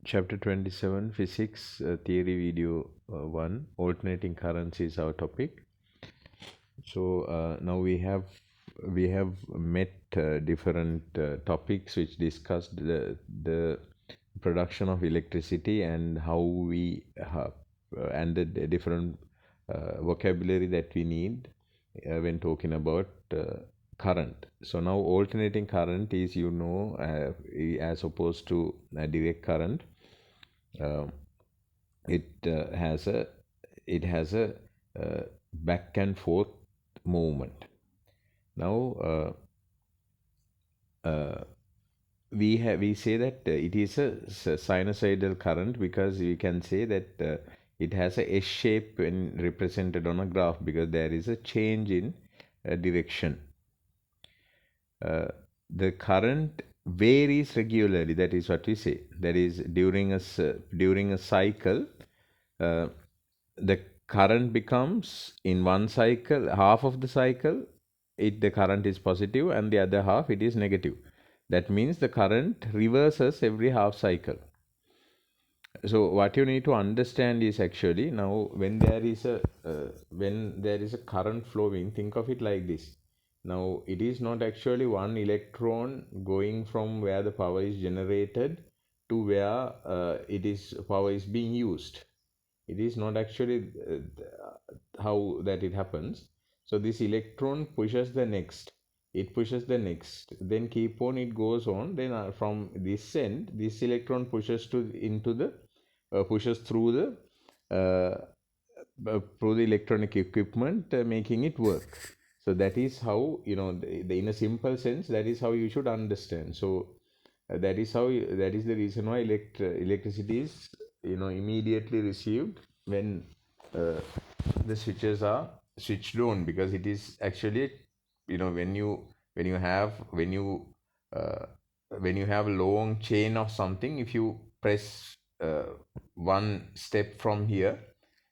Chapter 27 Physics Theory Video 1 Alternating Currents is our topic. So now we have met different topics which discussed the production of electricity and how we have and the different vocabulary that we need when talking about current. So now alternating current is as opposed to direct current. Uh, it has a back and forth movement. Now we say that it is a sinusoidal current because we can say that it has a S shape when represented on a graph because there is a change in direction. The current varies regularly. That is what we say. That is during a cycle, uh, the current becomes in one cycle, half of the cycle, the current is positive, and the other half it is negative. That means the current reverses every half cycle. So what you need to understand is actually now when there is a current flowing, think of it like this. Now it is not actually one electron going from where the power is generated to where power is being used. It is not actually how that it happens. So this electron pushes the next, it pushes the next, then keep on, it goes on, then from this end this electron pushes through the electronic equipment, making it work. So that is how, in a simple sense, that is how you should understand. So that is the reason why electricity is immediately received when uh, the switches are switched on, because it is actually, when you have when you uh, when you have a long chain of something, if you press one step from here,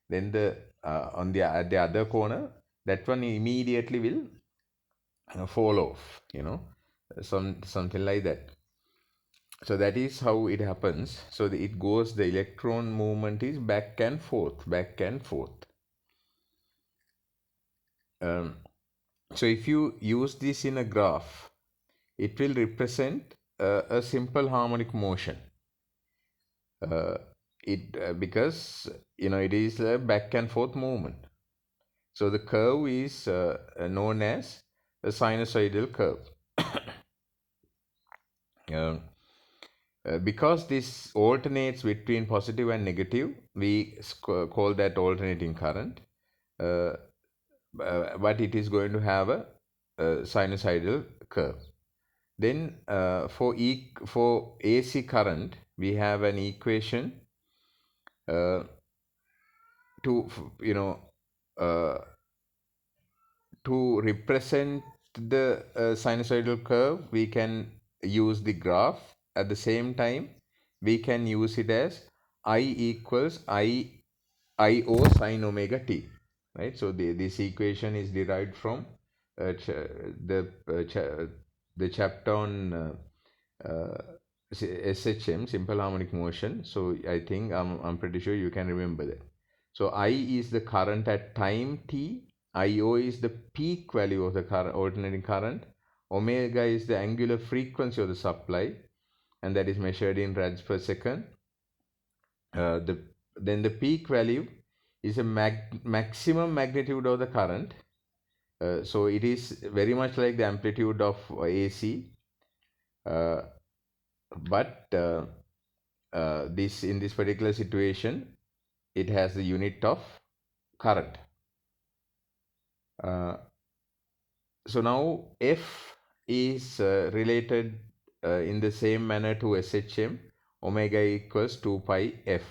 then the on the at the other corner, that one immediately will fall off, something like that. So that is how it happens. So the electron movement is back and forth, back and forth. um, so if you use this in a graph, it will represent a simple harmonic motion. uh, it Because it is a back and forth movement. So the curve is known as a sinusoidal curve. Um, because this alternates between positive and negative, we call that alternating current. Uh, but it is going to have a sinusoidal curve. Then for AC current, we have an equation uh, to you know uh, to represent the sinusoidal curve. We can use the graph. At the same time, we can use it as I equals IO sine omega t, right? So this equation is derived from the chapter on SHM, simple harmonic motion. So I think I'm pretty sure you can remember that. So I is the current at time t, IO is the peak value of the current, alternating current, omega is the angular frequency of the supply, and that is measured in rads per second. Then the peak value is a maximum magnitude of the current. So it is very much like the amplitude of AC, uh, but this in this particular situation, it has the unit of current. Uh, so now F is related in the same manner to SHM. Omega equals 2 pi F.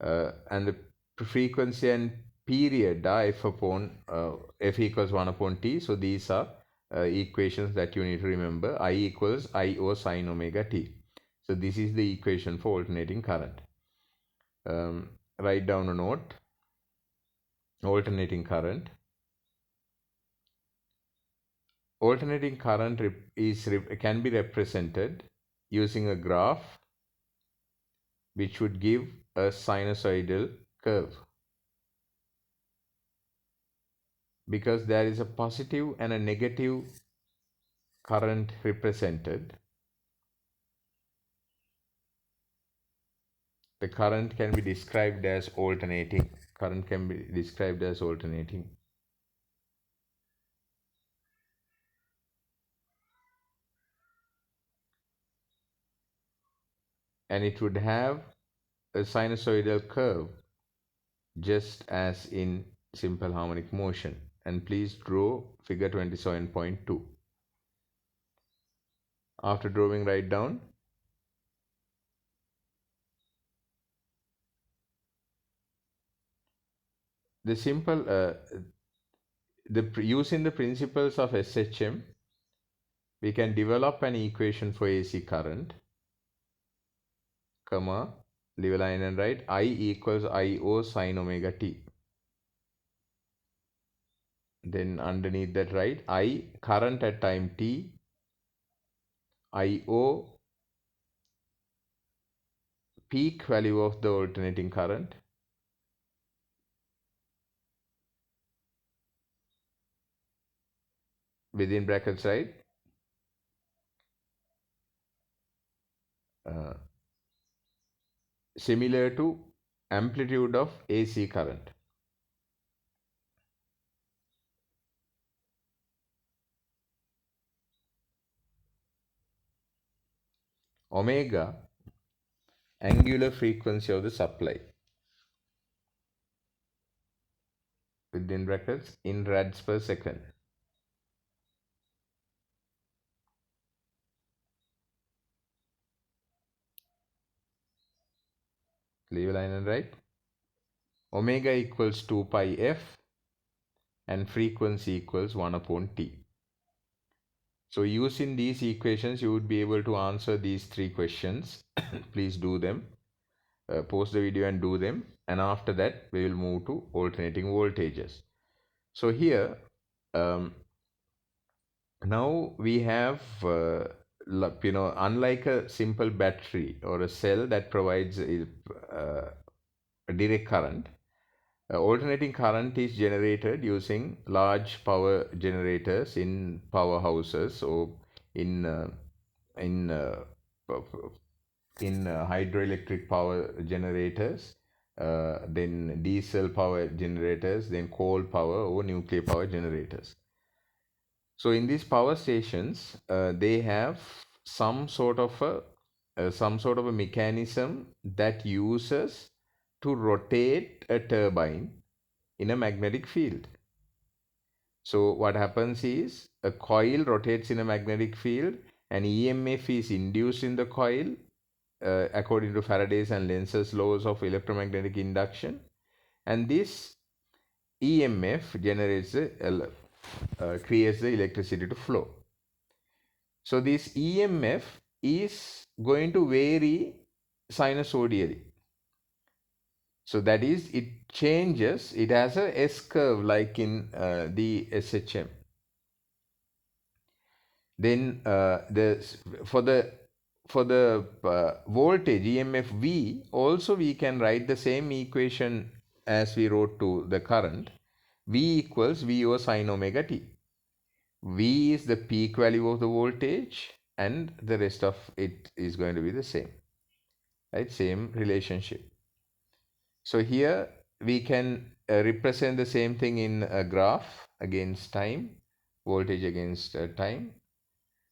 And the frequency and period are F equals 1 upon T. So these are equations that you need to remember. I equals IO sine omega T. So this is the equation for alternating current. Write down a note. Alternating current. Alternating current can be represented using a graph which would give a sinusoidal curve, because there is a positive and a negative current represented. The current can be described as alternating. Current can be described as alternating. And it would have a sinusoidal curve just as in simple harmonic motion. And please draw figure 27.2. After drawing, write down the simple using the principles of SHM, we can develop an equation for AC current, comma, leave a line and write I equals IO sine omega t. Then underneath that write I current at time t, IO peak value of the alternating current, within brackets write similar to amplitude of AC current. Omega, angular frequency of the supply, within brackets in rads per second. Leave a line and write omega equals 2 pi f and frequency equals 1 upon t. So using these equations, you would be able to answer these three questions. Please do them. Pause the video and do them. And after that, we will move to alternating voltages. So here, now we have, unlike a simple battery or a cell that provides a direct current, alternating current is generated using large power generators in powerhouses or in in uh, hydroelectric power generators, then diesel power generators, then coal power or nuclear power generators. So in these power stations, they have some sort of a mechanism that uses to rotate a turbine in a magnetic field. So what happens is a coil rotates in a magnetic field, and EMF is induced in the coil according to Faraday's and Lenz's laws of electromagnetic induction, and this EMF creates the electricity to flow. So this EMF is going to vary sinusoidally. So that is, it changes, it has a S curve like in the SHM. Then for the voltage EMF V, also we can write the same equation as we wrote to the current. V equals VO sine omega t. V is the peak value of the voltage, and the rest of it is going to be the same, right? Same relationship. So here we can represent the same thing in a graph against time, voltage against time.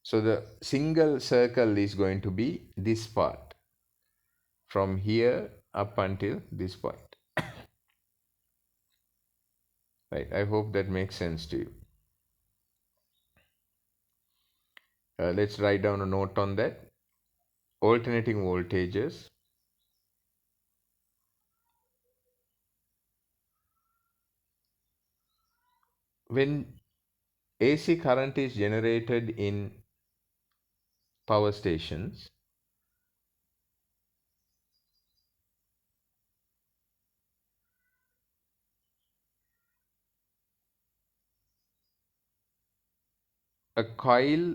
So the single circle is going to be this part from here up until this point. Right, I hope that makes sense to you. Let's write down a note on that. Alternating voltages. When AC current is generated in power stations, a coil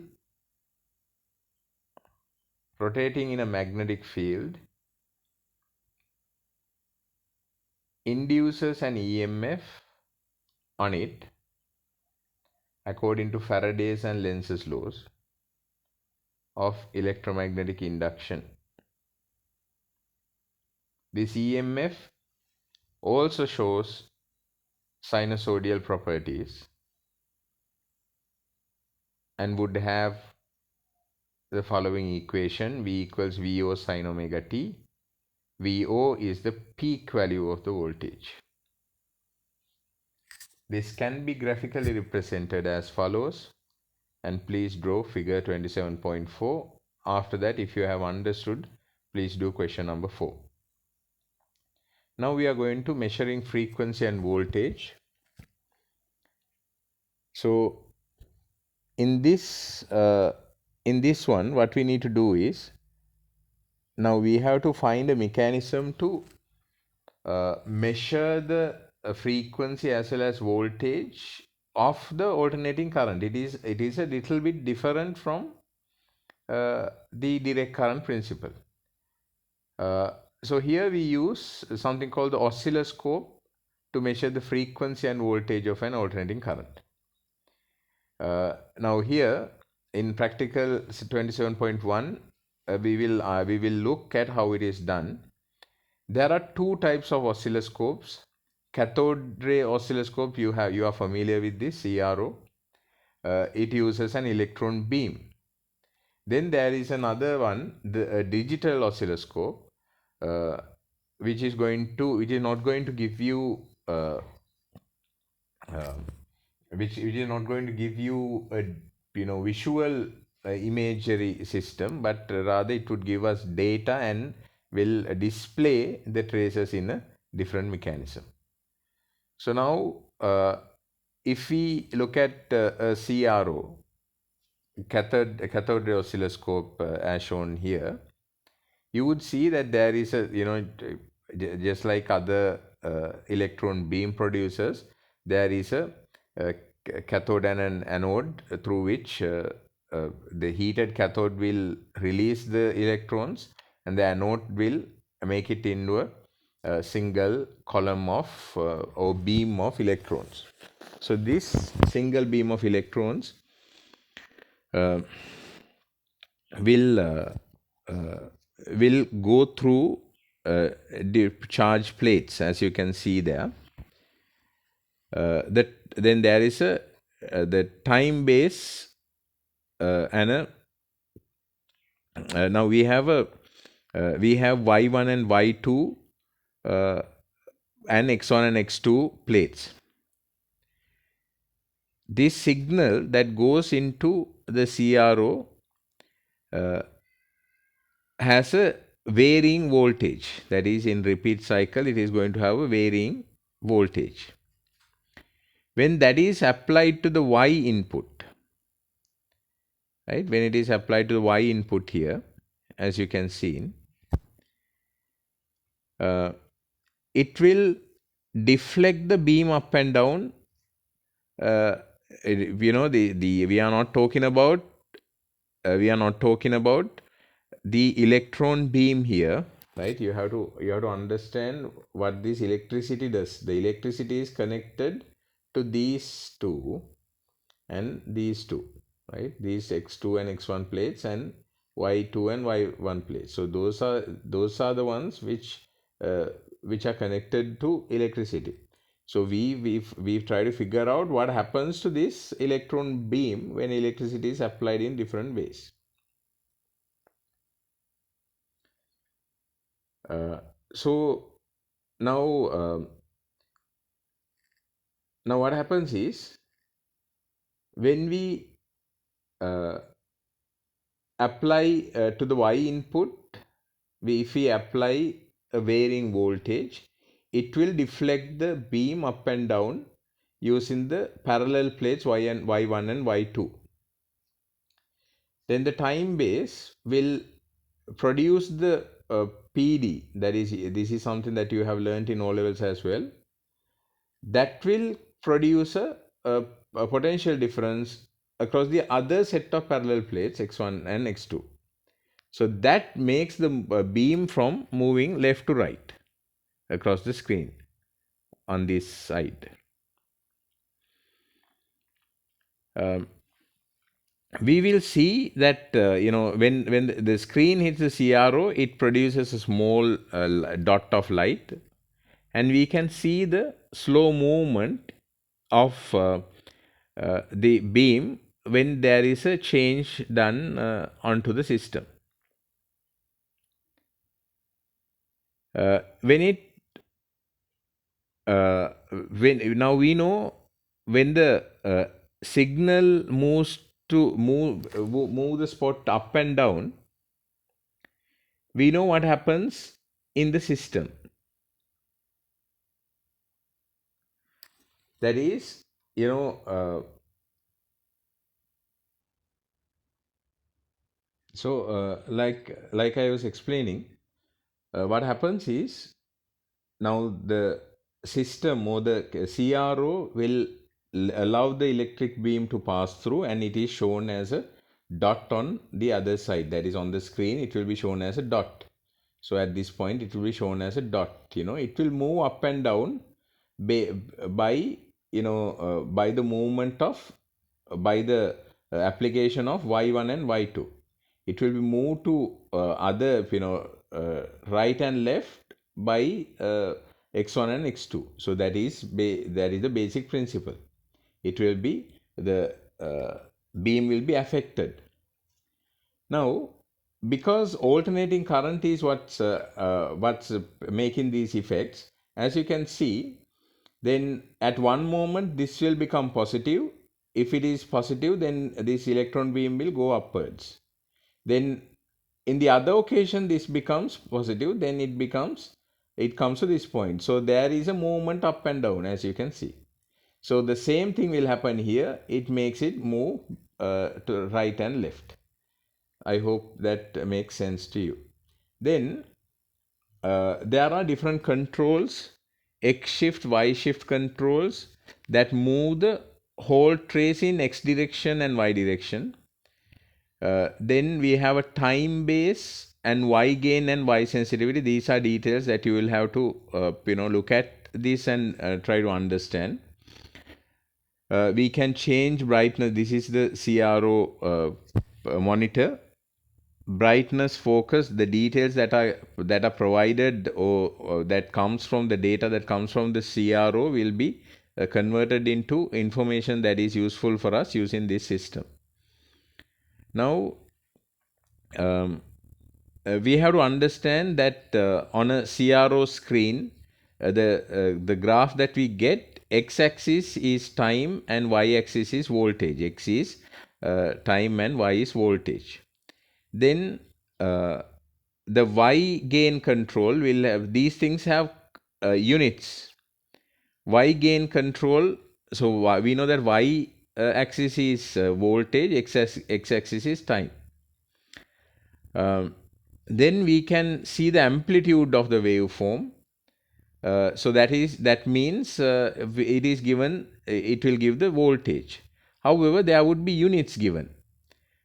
rotating in a magnetic field induces an EMF on it according to Faraday's and Lenz's laws of electromagnetic induction. This EMF also shows sinusoidal properties and would have the following equation: V equals VO sin omega t. VO is the peak value of the voltage. This can be graphically represented as follows, and please draw figure 27.4. After that, if you have understood, please do question number 4. Now we are going to measuring frequency and voltage. So in this one, what we need to do is, now we have to find a mechanism to measure the frequency as well as voltage of the alternating current. It is a little bit different from the direct current principle. So here we use something called the oscilloscope to measure the frequency and voltage of an alternating current. Now here in practical 27.1, we will look at how it is done. There are two types of oscilloscopes. Cathode ray oscilloscope, you are familiar with this, CRO. It uses an electron beam. Then there is another one, the digital oscilloscope, which is not going to give you which is not going to give you a visual imagery system, but rather it would give us data and will display the traces in a different mechanism. So now if we look at a CRO, cathode ray oscilloscope, as shown here, you would see that there is a just like other electron beam producers, there is a cathode and an anode through which the heated cathode will release the electrons and the anode will make it into a single column of or beam of electrons. So this single beam of electrons will go through the charge plates, as you can see there. Then there is the time base and now we have y1 and y2 and x1 and x2 plates. This signal that goes into the CRO has a varying voltage. That is, in repeat cycle, it is going to have a varying voltage. When that is applied to the Y input, right? When it is applied to the Y input here, as you can see, it will deflect the beam up and down. We are not talking about the electron beam here, right? You have to understand what this electricity does. The electricity is connected to these two and these two, right? These x2 and x1 plates and y2 and y1 plates. So those are the ones which are connected to electricity. So we've tried to figure out what happens to this electron beam when electricity is applied in different ways. So now what happens is, when we apply to the Y input, if we apply a varying voltage, it will deflect the beam up and down using the parallel plates Y1 and Y2. Then the time base will produce the PD, that is, this is something that you have learned in O levels as well, that will produce a potential difference across the other set of parallel plates x1 and x2. So that makes the beam from moving left to right across the screen. on this side. Um, we will see that when the screen hits the CRO, it produces a small dot of light, and we can see the slow movement of the beam when there is a change done onto the system. When it when now we know when the signal moves to move the spot up and down, we know what happens in the system. That is, like I was explaining, what happens is now the system or the CRO will allow the electric beam to pass through, and it is shown as a dot on the other side. That is, on the screen it will be shown as a dot. So at this point it will be shown as a dot. It will move up and down by by the movement of by the application of y1 and y2. It will be moved to other right and left by x1 and x2. So that is the basic principle. It will be the beam will be affected. Now, because alternating current is what's making these effects, as you can see, then at one moment this will become positive. If it is positive, then this electron beam will go upwards. Then in the other occasion this becomes positive, then it comes to this point. So there is a movement up and down, as you can see. So the same thing will happen here. It makes it move to right and left. I hope that makes sense to you. Then there are different controls, X shift, Y shift controls, that move the whole trace in X direction and Y direction. Then we have a time base and Y gain and Y sensitivity. These are details that you will have to look at this and try to understand. We can change brightness. This is the CRO monitor. Brightness, focus, the details that are provided or that comes from the data that comes from the CRO will be converted into information that is useful for us using this system. Now we have to understand that on a CRO screen, the graph that we get, x-axis is time and y-axis is voltage. X is time and y is voltage. Then the y gain control will have, these things have units. Y gain control, so we know that y axis is voltage, x axis is time. Then we can see the amplitude of the waveform. So that means it is given, it will give the voltage. However, there would be units given.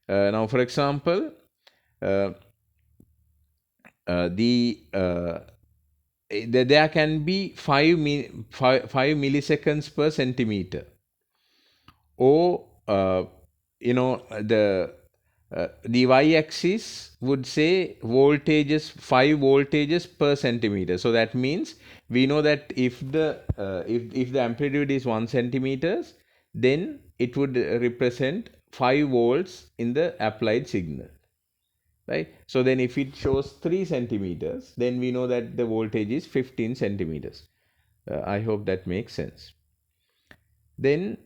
Now, for example, there can be 5 milliseconds per centimeter, or the y-axis would say voltages, 5 voltages per centimeter. So that means we know that if the amplitude is 1 centimeters, then it would represent 5 volts in the applied signal, right? So then if it shows 3 centimeters, then we know that the voltage is 15 centimeters. I hope that makes sense. Then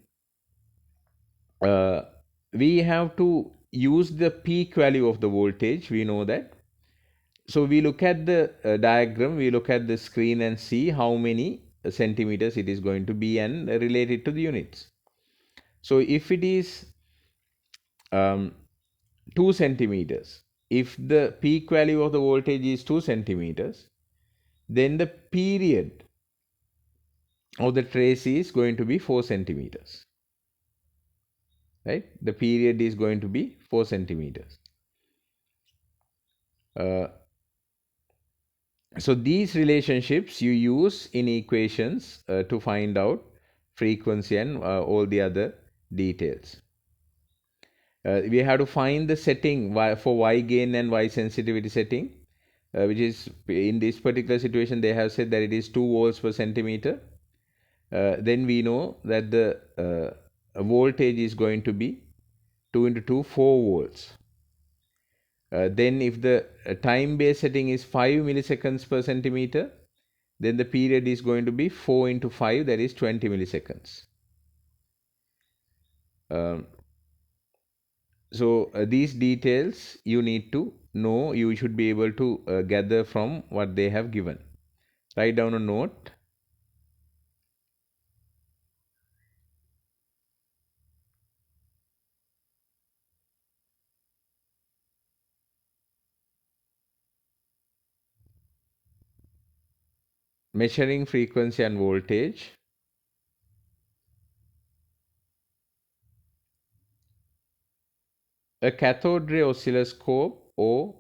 we have to use the peak value of the voltage. We know that. So we look at the diagram, we look at the screen and see how many centimeters it is going to be and relate it to the units. So if it is 2 centimeters, if the peak value of the voltage is 2 centimeters, then the period of the trace is going to be 4 centimeters. Right? The period is going to be 4 centimeters. So these relationships you use in equations to find out frequency and all the other details. We have to find the setting for Y gain and Y sensitivity setting, which is in this particular situation they have said that it is 2 volts per centimeter. Then we know that the voltage is going to be 2 into 2, 4 volts. Then if the time base setting is 5 milliseconds per centimeter, then the period is going to be 4 into 5, that is 20 milliseconds. So these details you need to know, you should be able to gather from what they have given. Write down a note. Measuring frequency and voltage. A cathode ray oscilloscope or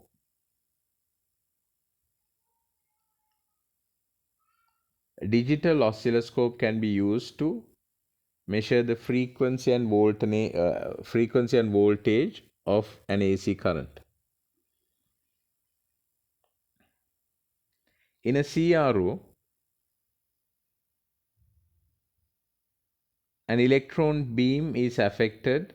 digital oscilloscope can be used to measure the frequency and voltage of an AC current. In a CRO, an electron beam is affected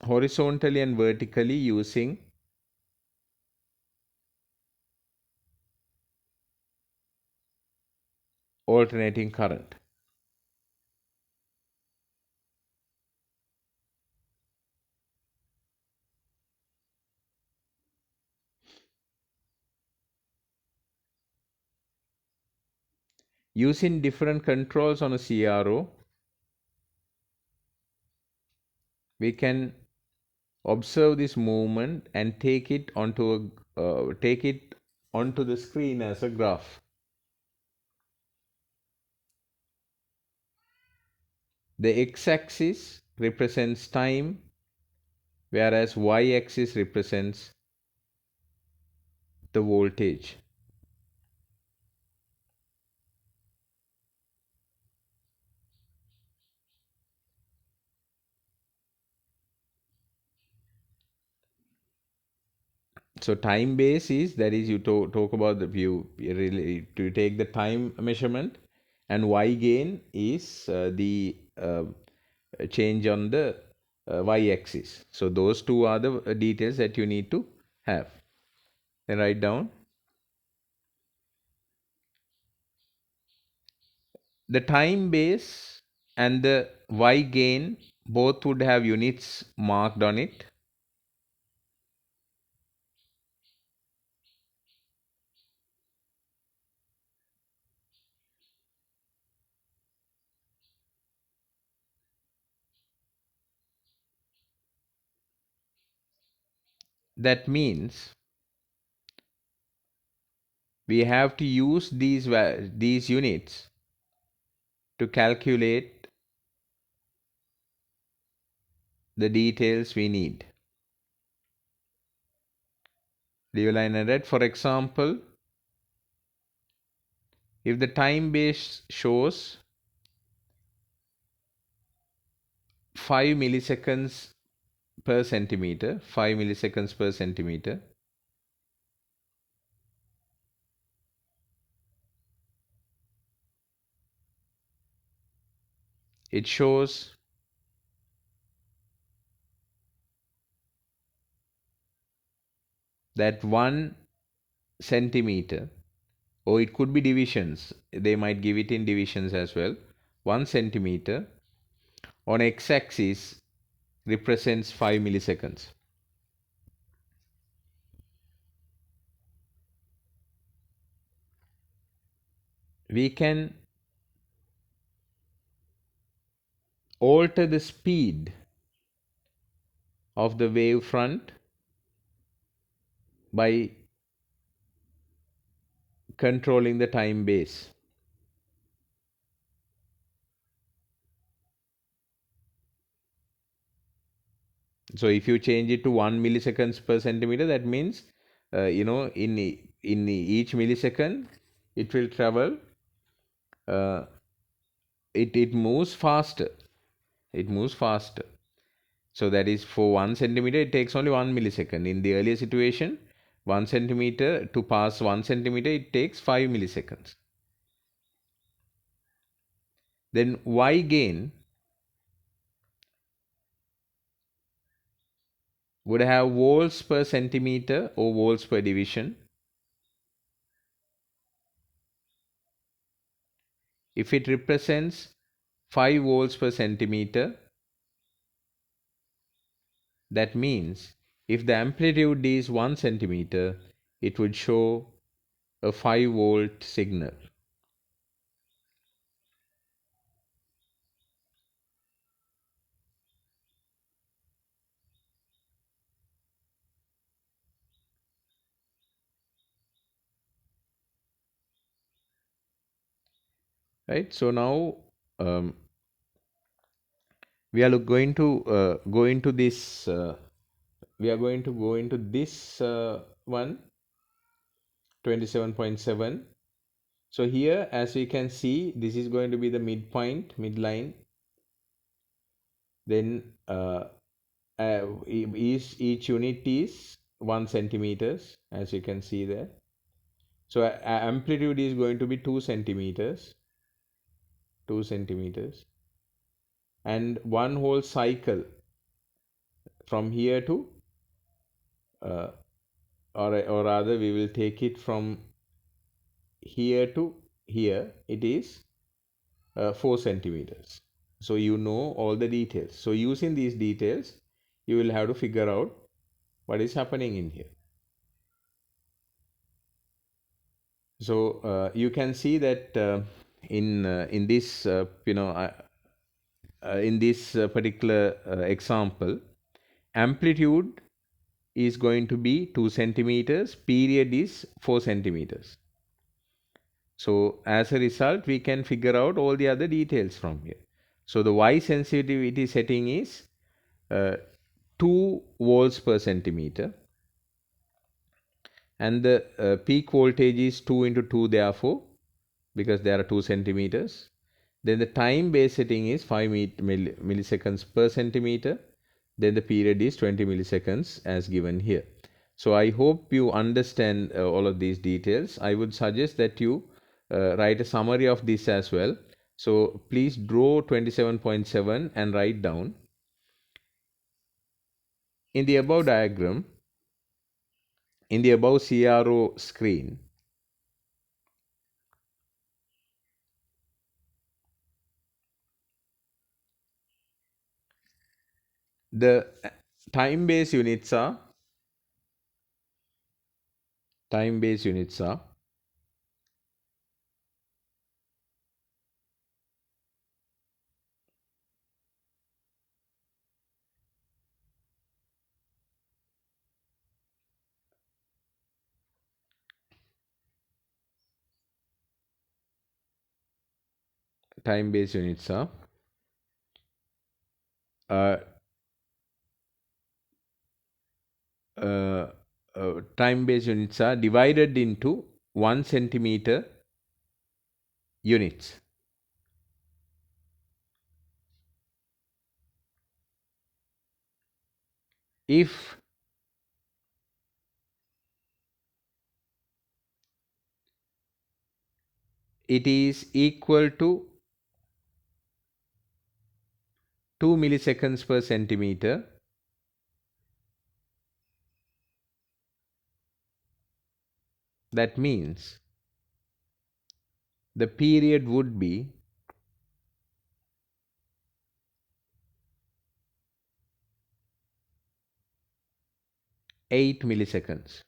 horizontally and vertically using alternating current. Using different controls on a CRO, we can observe this movement and take it onto the screen as a graph. The x-axis represents time, whereas y-axis represents the voltage. So time base is, that is, you talk about the view really to take the time measurement, and y gain is the change on the y-axis. So those two are the details that you need to have. Then write down. The time base and the y gain both would have units marked on it. That means we have to use these units to calculate the details we need. Leave a line and red. For example, if the time base shows 5 milliseconds per centimeter, 5 milliseconds per centimeter, it shows that 1 centimeter, or it could be divisions, they might give it in divisions as well. 1 centimeter on x-axis represents 5 milliseconds. We can alter the speed of the wave front by controlling the time base. So if you change it to 1 milliseconds per centimeter, that means in each millisecond it will travel, uh, it moves faster. It moves faster. So that is for 1 centimeter, it takes only 1 millisecond. In the earlier situation, 1 centimeter, to pass 1 centimeter, it takes 5 milliseconds. Then Y gain would have volts per centimeter or volts per division. If it represents 5 volts per centimeter, that means if the amplitude is 1 centimeter, it would show a 5 volt signal. Right? So now um, we are going to go into this. We are going to go into this one, 27.7. So here, as we can see, this is going to be the midline. Then each unit is 1 centimeters, as you can see there. So amplitude is going to be 2 centimeters, 2 centimeters, and one whole cycle from here to, uh, or rather, we will take it from here to here. It is 4 centimeters. So you know all the details. So using these details, you will have to figure out what is happening in here. So you can see that in this in this particular example, amplitude is going to be 2 centimeters, period is 4 centimeters. So as a result, we can figure out all the other details from here. So the Y sensitivity setting is 2 volts per centimeter, and the peak voltage is 2 into 2, therefore, because there are 2 centimeters. Then the time base setting is 5 milliseconds per centimeter. Then the period is 20 milliseconds as given here. So I hope you understand all of these details. I would suggest that you write a summary of this as well. So please draw 27.7 and write down. In the above diagram, in the above CRO screen, the time base units are time base units are time base units are uh, uh, time base units are divided into 1 centimeter units. If it is equal to 2 milliseconds per centimeter, that means the period would be 8 milliseconds.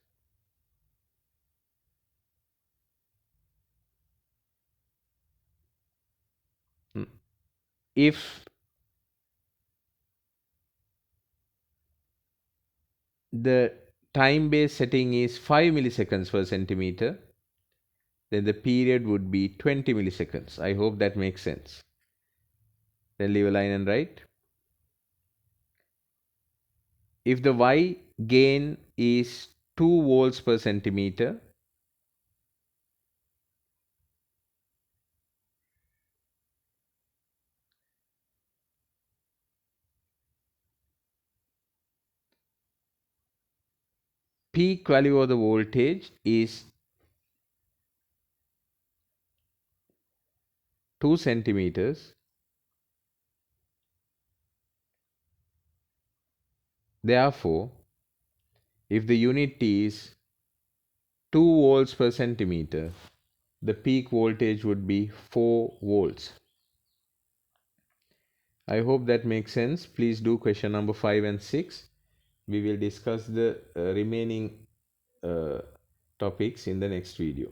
If the time base setting is 5 milliseconds per centimeter, then the period would be 20 milliseconds. I hope that makes sense. Then leave a line and write. if the Y gain is 2 volts per centimeter, peak value of the voltage is 2 centimeters. Therefore, if the unit is 2 volts per centimeter, the peak voltage would be 4 volts. I hope that makes sense. Please do question number 5 and 6. We will discuss the remaining topics in the next video.